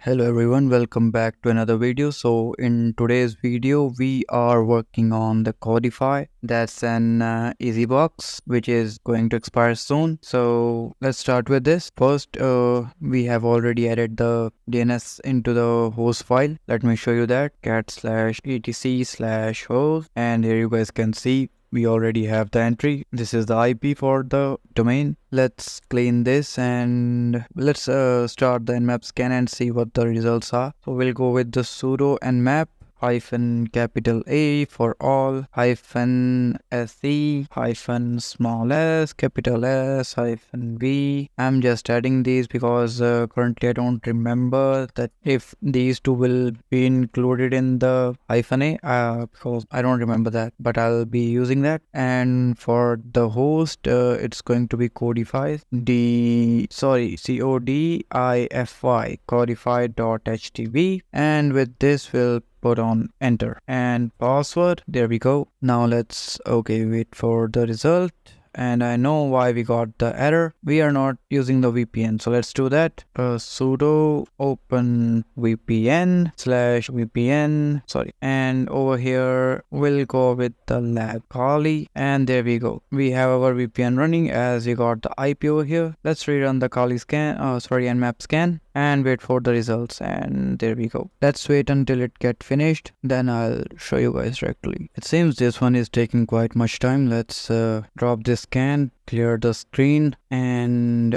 Hello everyone, welcome back to another video. So in today's video we are working on the Codify. That's an easy box which is going to expire soon. So let's start with this. First we have already added the DNS into the host file. Let me show you that. cat/etc/host, and here you guys can see we already have the entry. This is the IP for the domain. Let's clean this and let's start the nmap scan and see what the results are. So we'll go with the sudo nmap -capital A for all -se -small s capital S -v. I'm just adding these because currently I don't remember that if these two will be included in the -a because I don't remember that, but I'll be using that. And for the host it's going to be Codify Codify Codify.htv, and with this we'll put on enter and password. There we go. Now let's wait for the result. And I know why we got the error. We are not using the VPN, so let's do that. Sudo open VPN/VPN, and over here we'll go with the lab Kali, and there we go. We have our VPN running as we got the IP over here. Let's rerun the Kali scan, nmap scan, and wait for the results, and there we go. Let's wait until it get finished, then I'll show you guys directly. It seems this one is taking quite much time. Let's drop this scan, clear the screen, and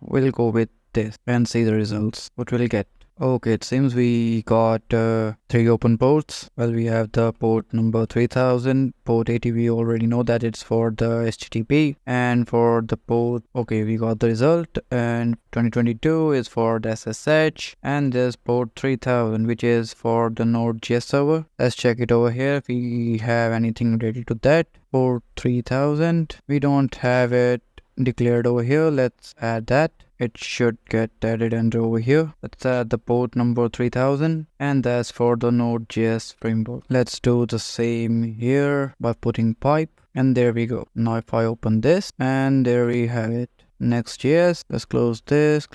we'll go with this and see the results, what we'll get. Okay, it seems we got 3 open ports. Well, we have the port number 3000, port 80, we already know that it's for the HTTP, and for the port, we got the result, and 2022 is for the SSH, and there's port 3000 which is for the Node.js server. Let's check it over here if we have anything related to that. Port 3000, we don't have it declared over here. Let's add that. It should get added under over here. Let's add the port number 3000, and that's for the Node.js framework. Let's do the same here by putting pipe, and there we go. Now if I open this, and there we have it. Next.js, let's close this,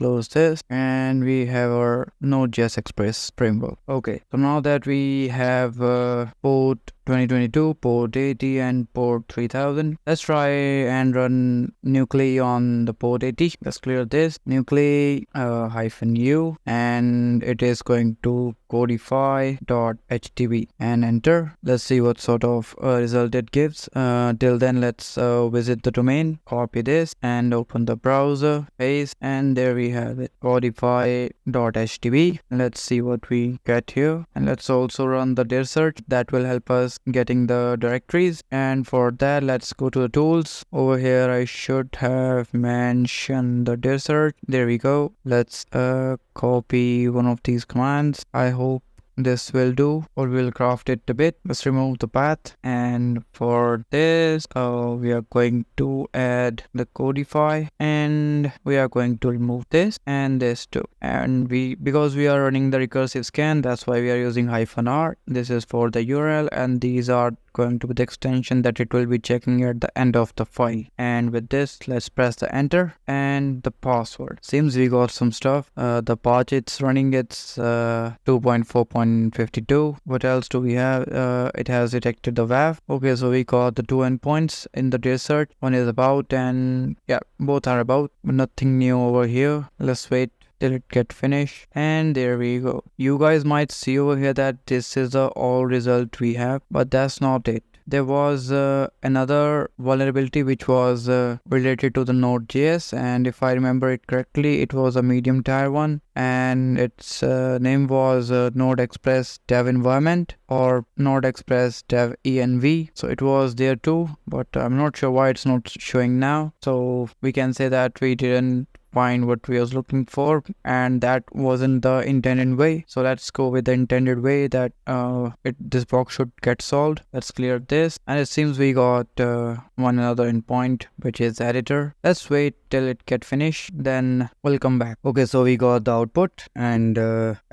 and we have our Node.js Express framework. Okay, so now that we have port 2022, port 80, and port 3000, let's try and run nuclei on the port 80. Let's clear this nuclei -u, and it is going to Codify.htv and enter. Let's see what sort of result it gives. Till then, let's visit the domain, copy this, and open the browser, paste, and there we have it, Codify.htv. Let's see what we get here, and let's also run the dir search. That will help us getting the directories. And for that, let's go to the tools. Over here I should have mentioned the dir search. There we go. Let's copy one of these commands. I hope this will do, or we'll craft it a bit. Let's remove the path, and for this we are going to add the Codify, and we are going to remove this and this too. And because we are running the recursive scan, that's why we are using -r. This is for the URL, and these are going to be the extension that it will be checking at the end of the file. And with this, let's press the enter and the password. Seems we got some stuff. The patch it's running, it's 2.4.52. What else do we have? It has detected the WAF. Okay, so we got the 2 endpoints in the dir search. One is about, and yeah, both are about, but nothing new over here. Let's wait till it get finished, and there we go. You guys might see over here that this is the all result we have, but that's not it. There was another vulnerability which was related to the Node.js, and if I remember it correctly, it was a medium tier one, and its name was Node Express Dev Environment, or Node Express Dev env. So it was there too, but I'm not sure why it's not showing now. So we can say that we didn't find what we was looking for, and that wasn't the intended way. So let's go with the intended way that this box should get solved. Let's clear this, and it seems we got one another endpoint, which is editor. Let's wait till it get finished, then we'll come back. Okay, so we got the output, and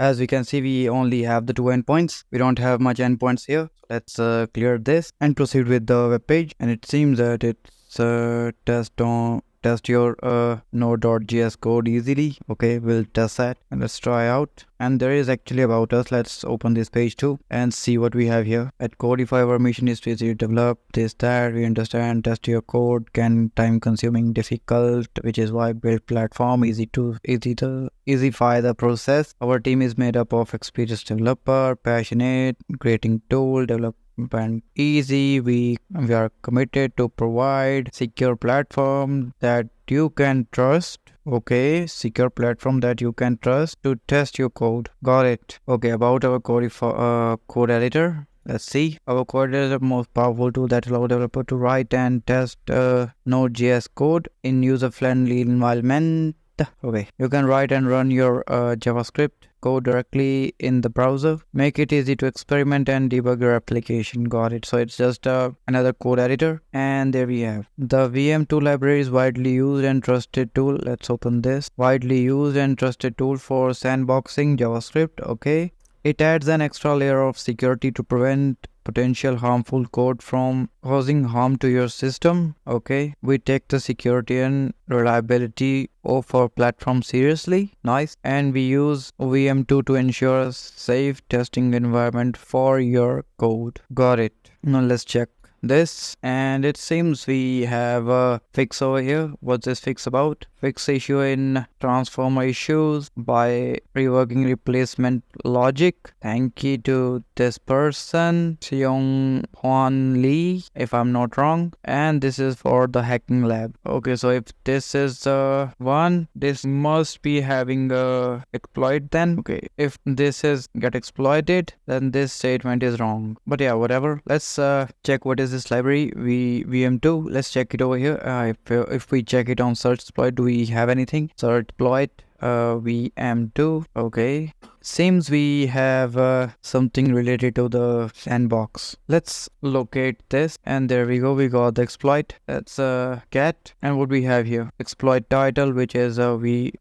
as we can see, we only have the 2 endpoints. We don't have much endpoints here. Let's clear this and proceed with the web page, and it seems that it's let's test your Node.js code easily. Okay, we'll test that and let's try out. And there is actually about us. Let's open this page too and see what we have here. At Codify, our mission is to easily develop this, that, we understand, test your code, can time consuming, difficult, which is why build platform, easify the process. Our team is made up of experienced developer, passionate, creating tool, development easy. We are committed to provide secure platform that you can trust. Okay, secure platform that you can trust to test your code. Got it. Okay, about our code editor. Let's see. Our code editor is the most powerful tool that allows developer to write and test Node.js code in user-friendly environment. Okay, you can write and run your JavaScript code directly in the browser. Make it easy to experiment and debug your application. Got it. So it's just another code editor. And there we have. The vm2 library is widely used and trusted tool. Let's open this. Widely used and trusted tool for sandboxing JavaScript. Okay. It adds an extra layer of security to prevent potential harmful code from causing harm to your system. Okay, we take the security and reliability of our platform seriously. Nice. And we use vm2 to ensure a safe testing environment for your code. Got it. Now let's check this, and it seems we have a fix over here. What's this fix about? Fix issue in transformer issues by reworking replacement logic. Thank you to this person, Seong Hwan Lee, if I'm not wrong. And this is for the hacking lab. Okay, so if this is the one, this must be having a exploit then. Okay, if this is get exploited, then this statement is wrong. But yeah, whatever. Let's check what is this library. vm2. Let's check it over here. If we check it on search exploit, do we have anything? Search exploit vm2. Okay, seems we have something related to the sandbox. Let's locate this, and there we go. We got the exploit. Let's get, and what we have here, exploit title, which is a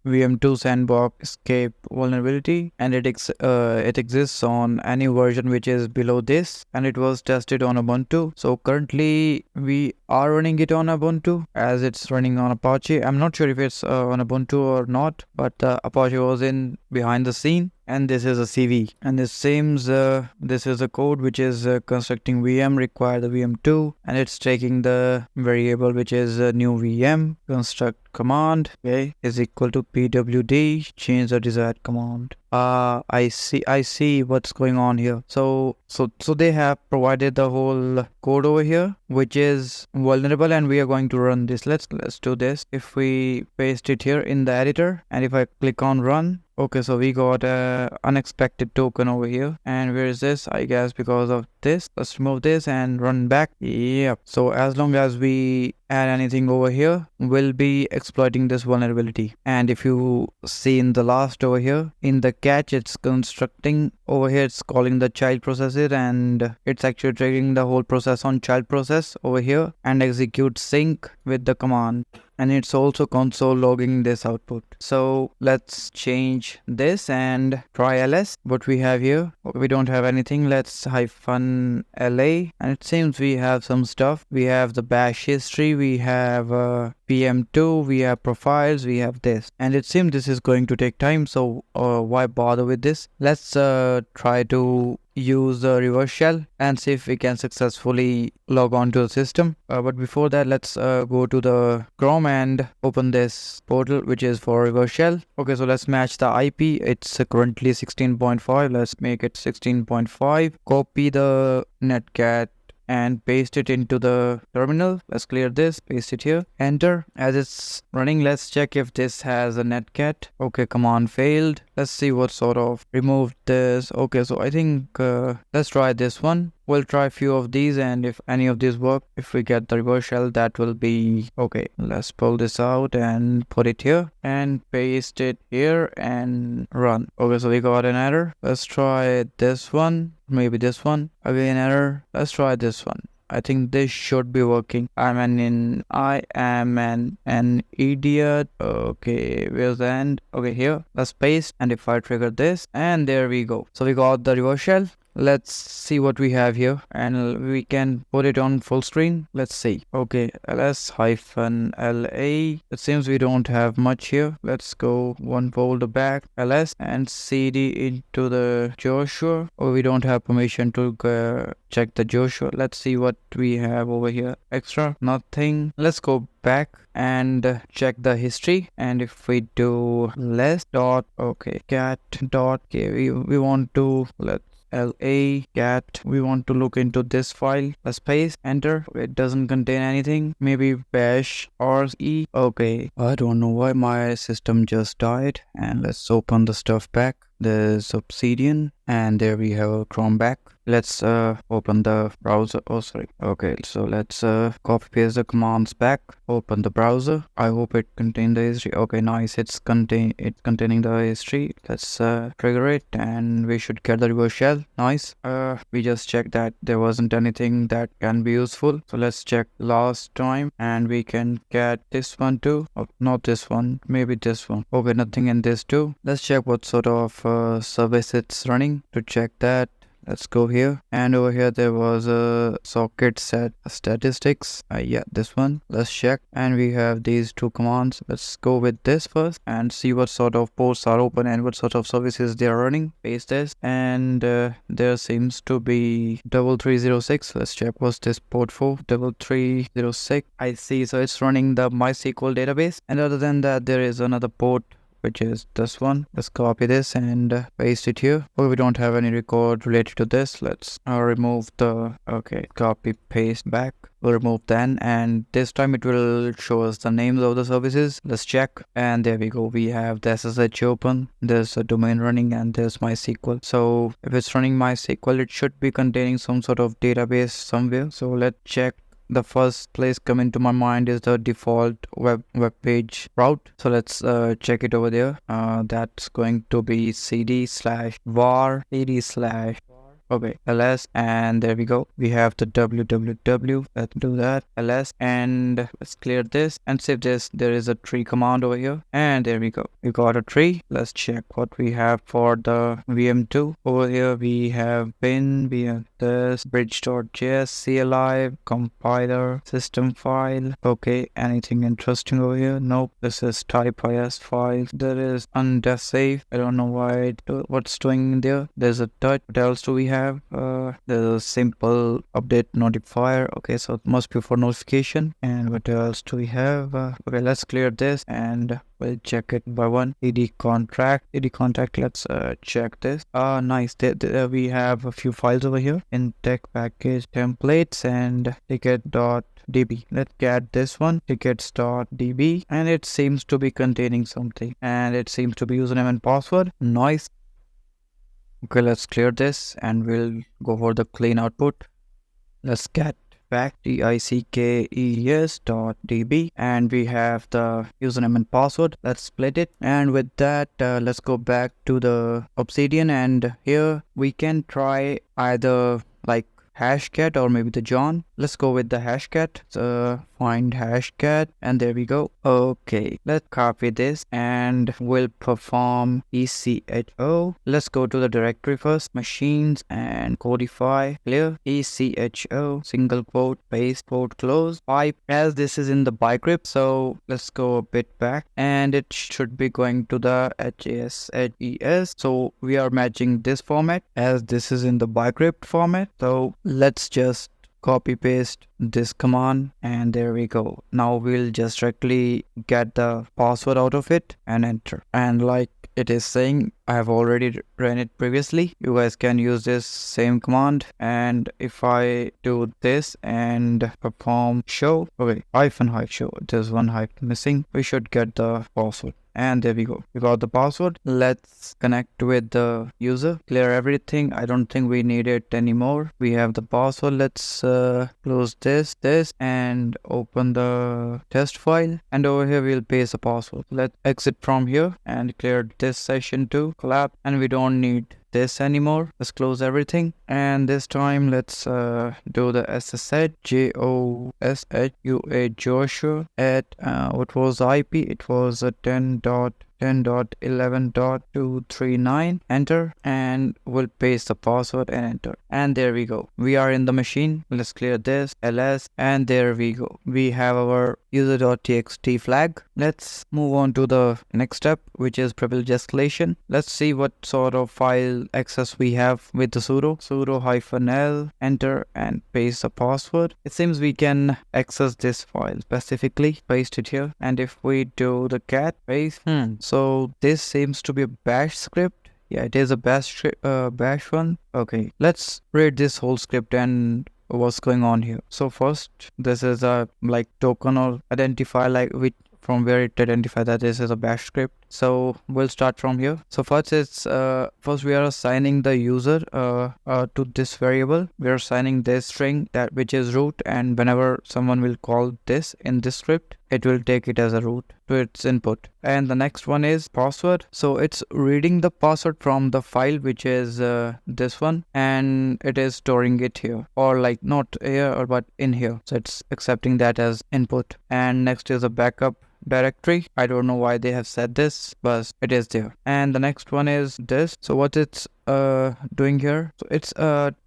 vm2 sandbox escape vulnerability, and it exists on any version which is below this, and it was tested on Ubuntu. So currently we are running it on Ubuntu as it's running on Apache. I'm not sure if it's on Ubuntu or not, but Apache was in behind the scene. And this is a CV, and it seems this is a code which is constructing VM, require the VM2, and it's taking the variable which is a new VM, construct command, okay, is equal to pwd, change the desired command. I see what's going on here. So they have provided the whole code over here which is vulnerable, and we are going to run this. Let's do this. If we paste it here in the editor, and if I click on run, okay, so we got a unexpected token over here. And where is this? I guess because of this. Let's remove this and run back. Yep. So as long as we add anything over here, we'll be exploiting this vulnerability. And if you see in the last over here, in the catch, it's constructing over here, it's calling the child processes, and it's actually triggering the whole process on child process over here and execute sync with the command. And it's also console logging this output. So let's change this and try ls. What we have here, we don't have anything. Let's -la, and it seems we have some stuff. We have the bash history, we have vm2, we have profiles, we have this, and it seems this is going to take time, so why bother with this? Let's try to use the reverse shell and see if we can successfully log on to the system. But before that, let's go to the Chrome and open this portal which is for reverse shell. Okay, so let's match the IP. It's currently 16.5. Let's make it 16.5. Copy the netcat and paste it into the terminal. Let's clear this, paste it here, enter. As it's running, let's check if this has a netcat. Okay, command failed. Let's see what sort of removed this. Okay, so I think let's try this one. We'll try a few of these, and if any of these work, if we get the reverse shell, that will be okay. Let's pull this out and put it here and paste it here and run. Okay, so we got an error. Let's try this one, maybe this one. Again error. Let's try this one. I think this should be working. I am an idiot. Okay, where's the end? Okay, here. Let's paste, and if I trigger this, and there we go. So we got the reverse shell. let's see what we have here, and we can put it on full screen. Let's see. Okay, ls-la. It seems we don't have much here. Let's go one folder back, ls, and cd into the Joshua. Oh, we don't have permission to check the Joshua. Let's see what we have over here. Extra, nothing. Let's go back and check the history, and if we do less dot cat dot we want to cat, we want to look into this file, a space, enter. It doesn't contain anything. Maybe bash or e. Okay, I don't know why my system just died. And let's open the stuff back. There's Obsidian, and there we have a Chrome back. Let's open the browser. Oh, sorry. Okay, so let's copy paste the commands back. Open the browser. I hope it contains the history. Okay, nice. It's containing the history. Let's trigger it, and we should get the reverse shell. Nice. We just checked that there wasn't anything that can be useful. So let's check last time, and we can get this one too. Oh, not this one. Maybe this one. Okay, nothing in this too. Let's check what sort of service it's running. To check that, let's go here, and over here there was a socket set statistics. Yeah, this one. Let's check, and we have these two commands. Let's go with this first and see what sort of ports are open and what sort of services they are running. Paste this, and there seems to be 3306. Let's check what's this port for. 3306. I see. So it's running the MySQL database, and other than that there is another port, which is this one. Let's copy this and paste it here. Oh, we don't have any record related to this. Let's remove the copy paste back. We'll remove then, and this time it will show us the names of the services. Let's check, and there we go. We have the SSH open, there's a domain running, and there's MySQL. So if it's running MySQL, it should be containing some sort of database somewhere. So let's check. The first place coming to my mind is the default web page route. So let's check it over there. That's going to be cd/var ls, and there we go. We have the www. Let's do that, ls, and let's clear this and save this. There is a tree command over here, and there we go. We got a tree. Let's check what we have for the vm2. Over here we have bin, we have this bridge.js, CLI, compiler, system file. Okay, anything interesting over here? Nope. This is type.is file. There is undesave. I don't know why what's doing in there. There's a touch. What else do we have? There's a simple update notifier. Okay, so it must be for notification. And what else do we have? Okay, let's clear this and we'll check it by one. ed contract. Let's check this. Nice. We have a few files over here in tech package templates and ticket.db. Let's get this one, tickets.db, and it seems to be containing something, and it seems to be username and password. Nice. Okay, let's clear this and we'll go for the clean output. Let's get back tickets.db, and we have the username and password. Let's split it, and with that let's go back to the Obsidian, and here we can try either like hashcat or maybe the John. Let's go with the hashcat. So find hashcat, and there we go. Okay, let's copy this and we'll perform echo. Let's go to the directory first, machines, and Codify, clear, echo, single quote, paste, quote, close, pipe, as this is in the bicrypt. So let's go a bit back, and it should be going to the HAS. So we are matching this format as this is in the bicrypt format. So let's just copy paste this command, and there we go. Now we'll just directly get the password out of it and enter. And like it is saying, I have already ran it previously. You guys can use this same command, and if I do this and perform show, okay, hyphen show, there's one hyphen missing, we should get the password. And there we go. We got the password. Let's connect with the user. Clear everything. I don't think we need it anymore. We have the password. Let's close this, and open the test file. And over here, we'll paste the password. Let's exit from here and clear this session too. Collapse. And we don't need this anymore. Let's close everything, and this time let's do the SSH Joshua at what was the IP? It was a 10.0 10.11.239, enter, and we'll paste the password and enter. And there we go. We are in the machine. Let's clear this, ls, and there we go. We have our user.txt flag. Let's move on to the next step, which is privilege escalation. Let's see what sort of file access we have with the sudo -l, enter, and paste the password. It seems we can access this file specifically. Paste it here, and if we do the cat paste, so this seems to be a bash script. Yeah, it is a bash one. Okay, let's read this whole script and what's going on here. So first, this is a like token or identifier, like which from where it identifies that this is a bash script. So we'll start from here. So first first we are assigning the user to this variable. We are assigning this string that which is root, and whenever someone will call this in this script, it will take it as a root to its input. And the next one is password. So it's reading the password from the file, which is this one, and it is storing it here, or like not here but in here. So it's accepting that as input. And next is a backup directory. I don't know why they have said this, but it is there. And the next one is this. So what it's doing here, so it's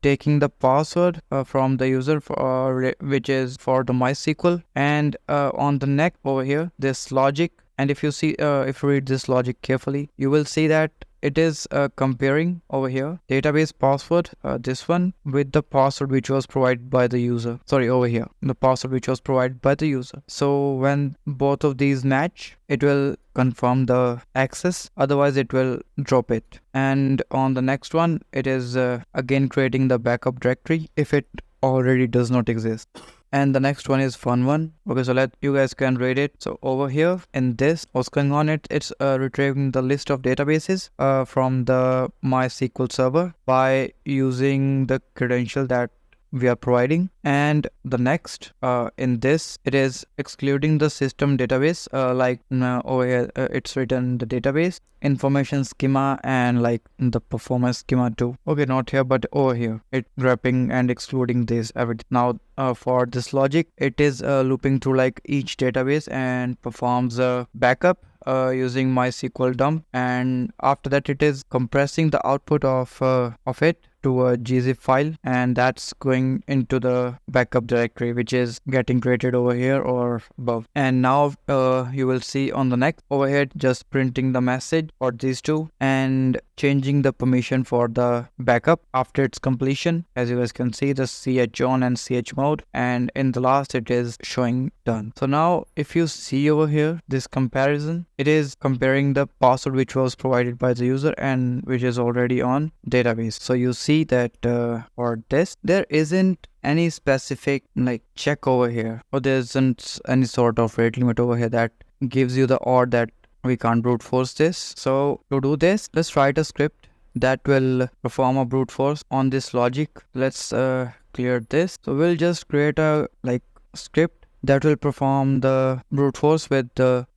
taking the password from the user for which is for the MySQL, and on the next over here this logic. And if you see if you read this logic carefully, you will see that it is comparing over here database password, this one, with the password which was provided by the user. Sorry, over here the password which was provided by the user. So when both of these match, it will confirm the access, otherwise it will drop it. And on the next one, it is again creating the backup directory if it already does not exist. And the next one is fun one. Okay, so you guys can read it. So over here in this, what's going on, it's retrieving the list of databases from the MySQL server by using the credential that we are providing. And the next in this, it is excluding the system database, like over here it's written the database information schema and like the performance schema too. Okay, not here but over here, it wrapping and excluding this everything. Now for this logic, it is looping through like each database and performs a backup using MySQL dump, and after that it is compressing the output of it to a gzip file, and that's going into the backup directory which is getting created over here or above. And now you will see on the next over here just printing the message for these two and changing the permission for the backup after its completion. As you guys can see, the ch on and ch mode, and in the last it is showing done. So now if you see over here this comparison, it is comparing the password which was provided by the user and which is already on database. So you see that for this there isn't any specific like check over here, or there isn't any sort of rate limit over here that gives you the or that we can't brute force this. So to do this, let's write a script that will perform a brute force on this logic. Let's clear this. So we'll just create a like script that will perform the brute force with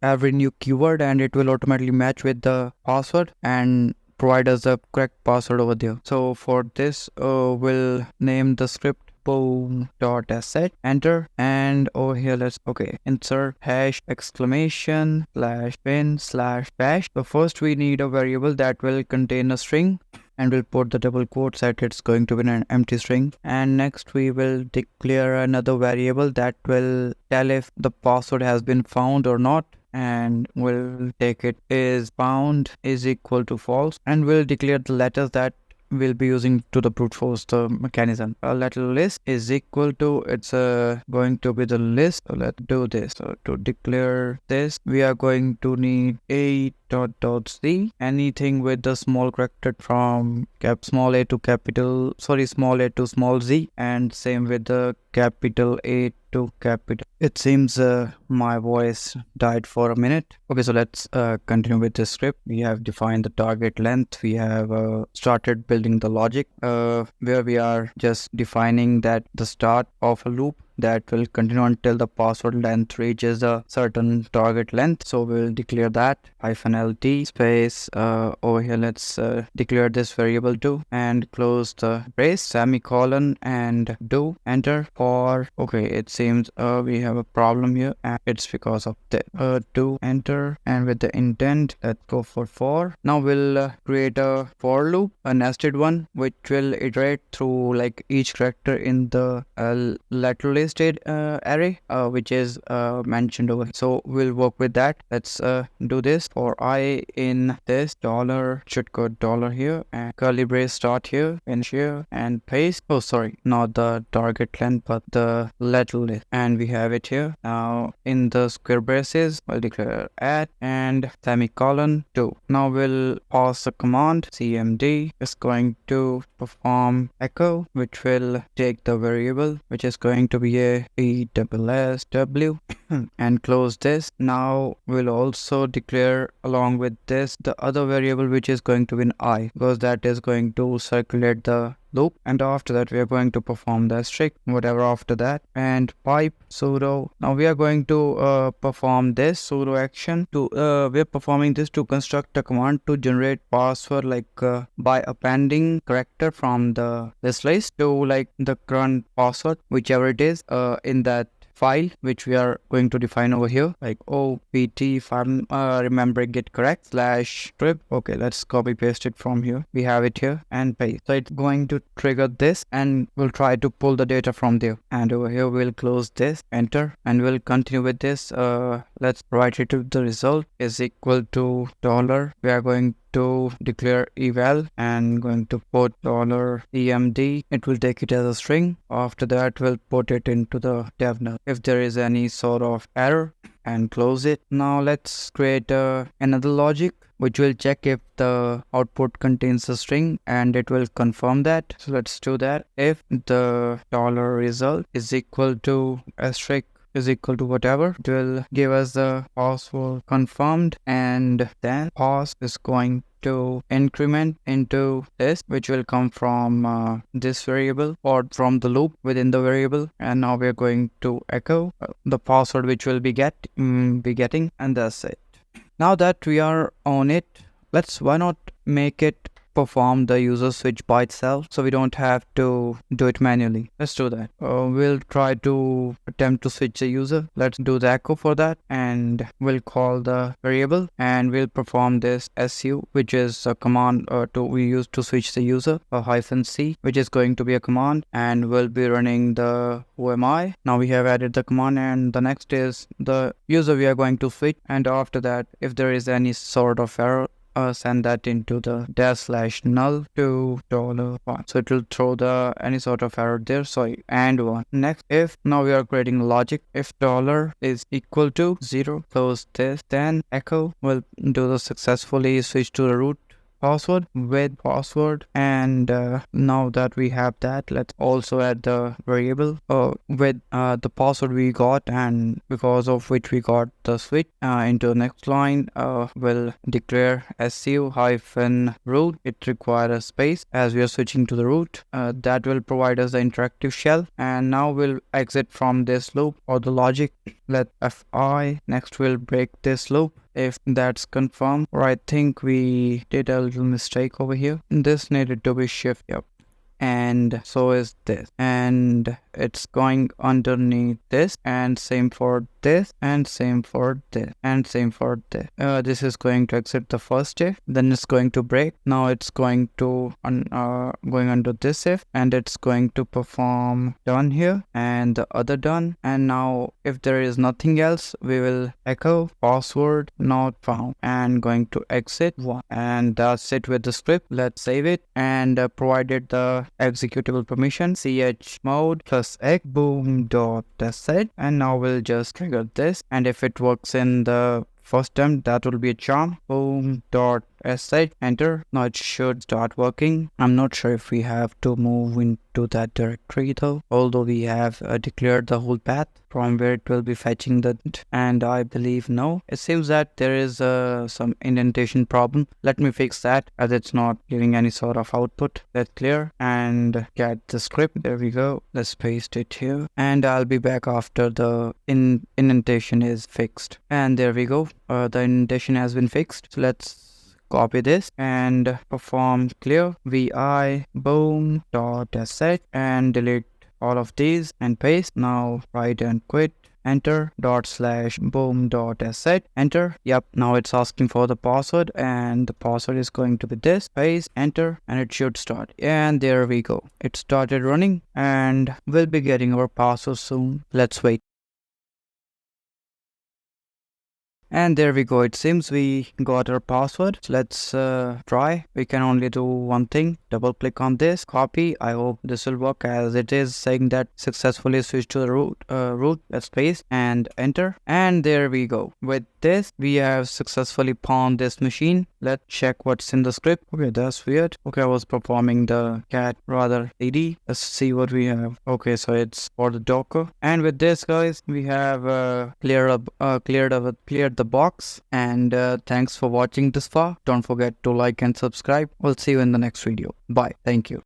every new keyword, and it will automatically match with the password and provide us the correct password over there. So for this we'll name the script boom.asset, enter, and over here let's insert hash exclamation /bin/bash. So first we need a variable that will contain a string, and we'll put the double quotes that it's going to be an empty string. And next we will declare another variable that will tell if the password has been found or not, and we'll take it is found is equal to false, and we'll declare the letters that we'll be using to the brute force the mechanism. A letter list is equal to, it's going to be the list. So let's do this. So to declare this, we are going to need a.c, anything with the small character from small a to small z, and same with the capital A to capital. It seems my voice died for a minute. Okay, so let's continue with this script. We have defined the target length. We have started building the logic where we are just defining that the start of a loop that will continue until the password length reaches a certain target length. So we'll declare that -lt space over here. Let's declare this variable too and close the brace, semicolon, and do enter for. Okay, it seems we have a problem here, and it's because of the do enter, and with the intent, let's go for. Now we'll create a for loop, a nested one, which will iterate through like each character in the lateral listed array, which is mentioned over here. So we'll work with that. Let's do this for I in this dollar should go dollar here and curly brace start here, finish here, and paste. Oh, sorry, not the target length, but the lateral list, and we have it here. Now in the square braces, we'll declare add and semicolon 2. Now we'll pass the command cmd is going to perform echo, which will take the variable, which is going to be a ESSW and close this. Now we'll also declare along with this the other variable, which is going to be an I, because that is going to circulate the loop, and after that we are going to perform the strict whatever after that, and pipe sudo. Now we are going to perform this sudo action to we are performing this to construct a command to generate password like by appending character from the this list to like the current password, whichever it is in that file, which we are going to define over here, like opt, if I'm remembering it correct, /script. Okay, let's copy paste it from here. We have it here and paste. So it's going to trigger this, and we'll try to pull the data from there. And over here we'll close this, enter, and we'll continue with this. Let's write it to the result is equal to $. We are going to declare eval and going to put $emd. It will take it as a string. After that we'll put it into the dev null if there is any sort of error, and close it. Now let's create another logic which will check if the output contains a string, and it will confirm that. So let's do that. If the $result is equal to asterisk is equal to whatever, it will give us the password confirmed, and then pass is going to increment into this, which will come from this variable or from the loop within the variable. And now we're going to echo the password which will be getting, and that's it. Now that we are on it, why not make it perform the user switch by itself, so we don't have to do it manually. Let's do that. We'll try to attempt to switch the user. Let's do the echo for that, and we'll call the variable, and we'll perform this su, which is a command we use to switch the user, a -c, which is going to be a command, and we'll be running the OMI. Now we have added the command, and the next is the user we are going to switch, and after that, if there is any sort of error, send that into the /null to $1. So it will throw the any sort of error there. So and 1. Next, if now we are creating logic, if $is equal to 0, close this, then echo will do the successfully switch to the root password with password. And now that we have that, let's also add the variable with the password we got, and because of which we got the switch. Into the next line, we'll declare su-root. It requires a space as we are switching to the root. That will provide us the interactive shell, and now we'll exit from this loop or the logic. Let fi. Next we'll break this loop if that's confirmed, or I think we did a little mistake over here. This needed to be shift. Yep. And so is this, and it's going underneath this, and same for this, and same for this, and same for this. This is going to exit the first if, then it's going to break. Now it's going to going under this if, and it's going to perform done here and the other done. And now if there is nothing else, we will echo password not found, and going to exit 1. And that's it with the script. Let's save it, and provided the executable permission chmod +x boom.sh, and now we'll just trigger this, and if it works in the first attempt, that will be a charm boom.sh, Node.sh, enter. Now it should start working. I'm not sure if we have to move into that directory though, although we have declared the whole path from where it will be fetching the, and I believe no. It seems that there is some indentation problem. Let me fix that as it's not giving any sort of output. Let's clear and get the script. There we go. Let's paste it here, and I'll be back after the indentation is fixed. And there we go. The indentation has been fixed. So let's copy this and perform clear vi boom.sh and delete all of these and paste. Now write and quit, enter, /boom.sh, enter. Yep, now it's asking for the password, and the password is going to be this, paste, enter, and it should start. And there we go. It started running, and we'll be getting our password soon. Let's wait. And there we go. It seems we got our password. So let's try. We can only do one thing. Double click on this, copy. I hope this will work as it is saying that successfully switched to the root. Let's paste and enter. And there we go. With this, we have successfully pawned this machine. Let's check what's in the script. Okay, that's weird. Okay, I was performing the cat rather cd. Let's see what we have. Okay, so it's for the Docker. And with this, guys, we have cleared the box. And thanks for watching this far. Don't forget to like and subscribe. We'll see you in the next video. Bye. Thank you.